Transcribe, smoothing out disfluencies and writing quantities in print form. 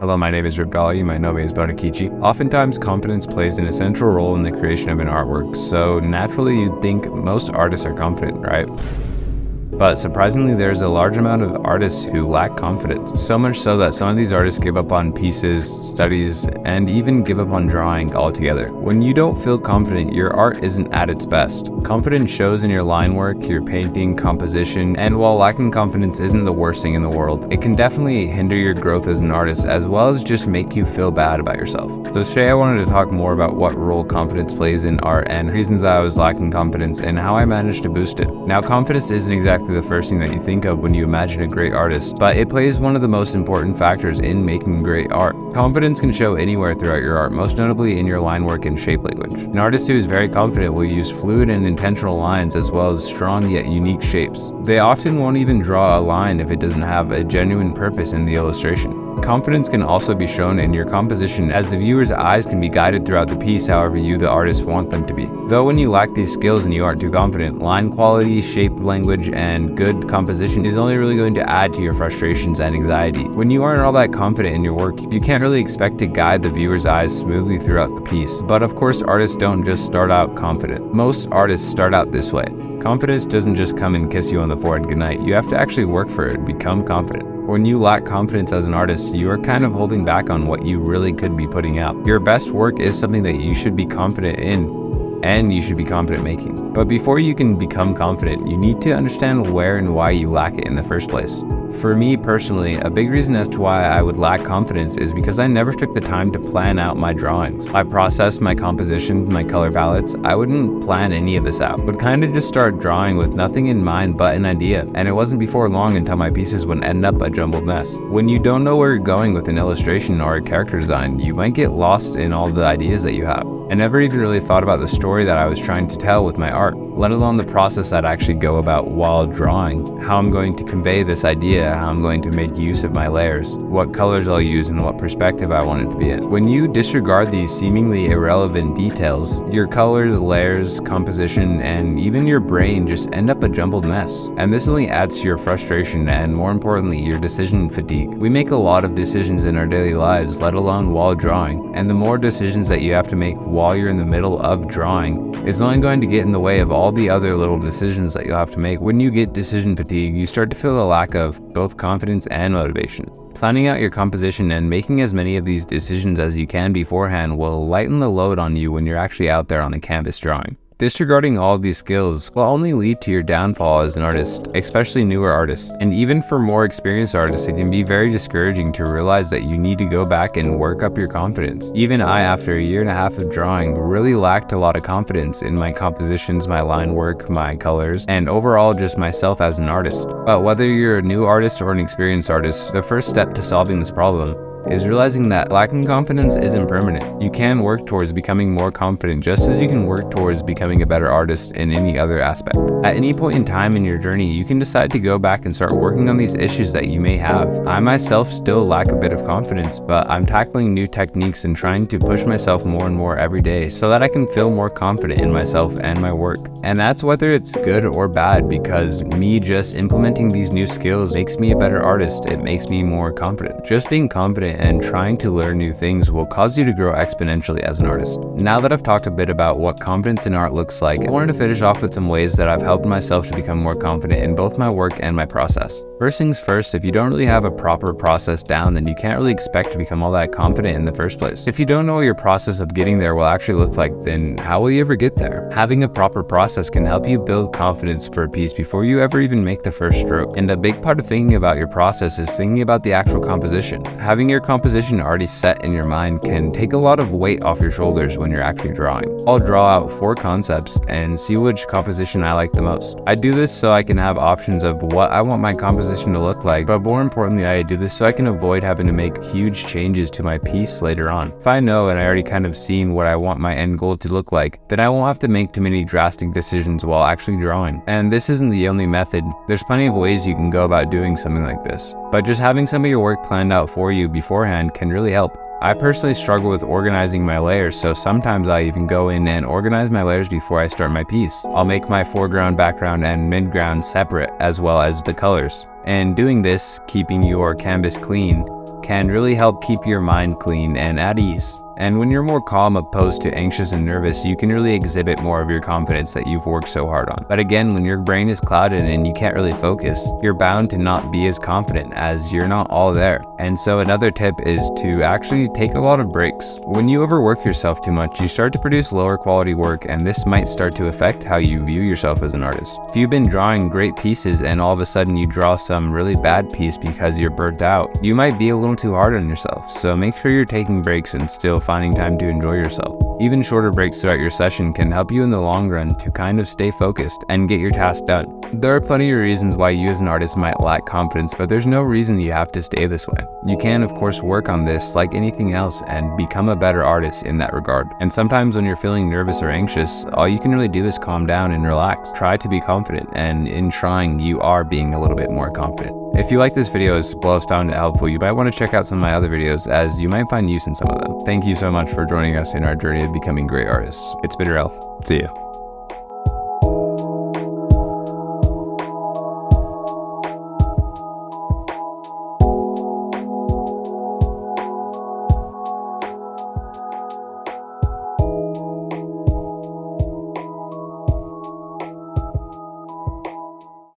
Hello, my name is Ribgali. You might know me as Bonakichi. Oftentimes, confidence plays an essential role in the creation of an artwork, so naturally you'd think most artists are confident, right? But surprisingly, there's a large amount of artists who lack confidence. So much so that some of these artists give up on pieces, studies, and even give up on drawing altogether. When you don't feel confident, your art isn't at its best. Confidence shows in your line work, your painting, composition, and while lacking confidence isn't the worst thing in the world, it can definitely hinder your growth as an artist as well as just make you feel bad about yourself. So today I wanted to talk more about what role confidence plays in art and reasons that I was lacking confidence and how I managed to boost it. Now, confidence isn't exactly the first thing that you think of when you imagine a great artist, but it plays one of the most important factors in making great art. Confidence can show anywhere throughout your art, most notably in your line work and shape language. An artist who is very confident will use fluid and intentional lines as well as strong yet unique shapes. They often won't even draw a line if it doesn't have a genuine purpose in the illustration. Confidence can also be shown in your composition, as the viewer's eyes can be guided throughout the piece however you, the artist, want them to be. Though when you lack these skills and you aren't too confident, line quality, shape language, and good composition is only really going to add to your frustrations and anxiety. When you aren't all that confident in your work, you can't really expect to guide the viewer's eyes smoothly throughout the piece. But of course, artists don't just start out confident. Most artists start out this way. Confidence doesn't just come and kiss you on the forehead goodnight. You have to actually work for it and become confident. When you lack confidence as an artist, you are kind of holding back on what you really could be putting out. Your best work is something that you should be confident in and you should be confident making. But before you can become confident, you need to understand where and why you lack it in the first place. For me personally, a big reason as to why I would lack confidence is because I never took the time to plan out my drawings. I processed my composition, my color palettes. I wouldn't plan any of this out, but kind of just start drawing with nothing in mind but an idea. And it wasn't before long until my pieces would end up a jumbled mess. When you don't know where you're going with an illustration or a character design, you might get lost in all the ideas that you have. I never even really thought about the story that I was trying to tell with my art, let alone the process that I actually go about while drawing, how I'm going to convey this idea, how I'm going to make use of my layers, what colors I'll use, and what perspective I want it to be in. When you disregard these seemingly irrelevant details, your colors, layers, composition, and even your brain just end up a jumbled mess. And this only adds to your frustration and, more importantly, your decision fatigue. We make a lot of decisions in our daily lives, let alone while drawing, and the more decisions that you have to make while you're in the middle of drawing is only going to get in the way of all the other little decisions that you'll have to make. When you get decision fatigue, you start to feel a lack of both confidence and motivation. Planning out your composition and making as many of these decisions as you can beforehand will lighten the load on you when you're actually out there on the canvas drawing. Disregarding all of these skills will only lead to your downfall as an artist, especially newer artists. And even for more experienced artists, it can be very discouraging to realize that you need to go back and work up your confidence. Even I, after a year and a half of drawing, really lacked a lot of confidence in my compositions, my line work, my colors, and overall just myself as an artist. But whether you're a new artist or an experienced artist, the first step to solving this problem is realizing that lacking confidence isn't permanent. You can work towards becoming more confident just as you can work towards becoming a better artist in any other aspect. At any point in time in your journey, you can decide to go back and start working on these issues that you may have. I myself still lack a bit of confidence, but I'm tackling new techniques and trying to push myself more and more every day so that I can feel more confident in myself and my work. And that's whether it's good or bad, because me just implementing these new skills makes me a better artist. It makes me more confident. Just being confident and trying to learn new things will cause you to grow exponentially as an artist. Now that I've talked a bit about what confidence in art looks like, I wanted to finish off with some ways that I've helped myself to become more confident in both my work and my process. First things first, if you don't really have a proper process down, then you can't really expect to become all that confident in the first place. If you don't know what your process of getting there will actually look like, then how will you ever get there? Having a proper process can help you build confidence for a piece before you ever even make the first stroke. And a big part of thinking about your process is thinking about the actual composition. Having your composition already set in your mind can take a lot of weight off your shoulders when you're actually drawing. I'll draw out 4 concepts and see which composition I like the most. I do this so I can have options of what I want my composition to look like, but more importantly, I do this so I can avoid having to make huge changes to my piece later on. If I know and I already kind of seen what I want my end goal to look like, then I won't have to make too many drastic decisions while actually drawing. And this isn't the only method. There's plenty of ways you can go about doing something like this, but just having some of your work planned out for you beforehand can really help. I personally struggle with organizing my layers, so sometimes I even go in and organize my layers before I start my piece. I'll make my foreground, background, and midground separate, as well as the colors. And doing this, keeping your canvas clean, can really help keep your mind clean and at ease. And when you're more calm opposed to anxious and nervous, you can really exhibit more of your confidence that you've worked so hard on. But again, when your brain is clouded and you can't really focus, you're bound to not be as confident as you're not all there. And so another tip is to actually take a lot of breaks. When you overwork yourself too much, you start to produce lower quality work, and this might start to affect how you view yourself as an artist. If you've been drawing great pieces and all of a sudden you draw some really bad piece because you're burnt out, you might be a little too hard on yourself. So make sure you're taking breaks and still finding time to enjoy yourself. Even shorter breaks throughout your session can help you in the long run to kind of stay focused and get your task done. There are plenty of reasons why you as an artist might lack confidence, but there's no reason you have to stay this way. You can, of course, work on this like anything else and become a better artist in that regard. And sometimes when you're feeling nervous or anxious, all you can really do is calm down and relax. Try to be confident, and in trying, you are being a little bit more confident. If you like this video as well as found it helpful, you might want to check out some of my other videos, as you might find use in some of them. Thank you so much for joining us in our journey of becoming great artists. It's been real. See ya.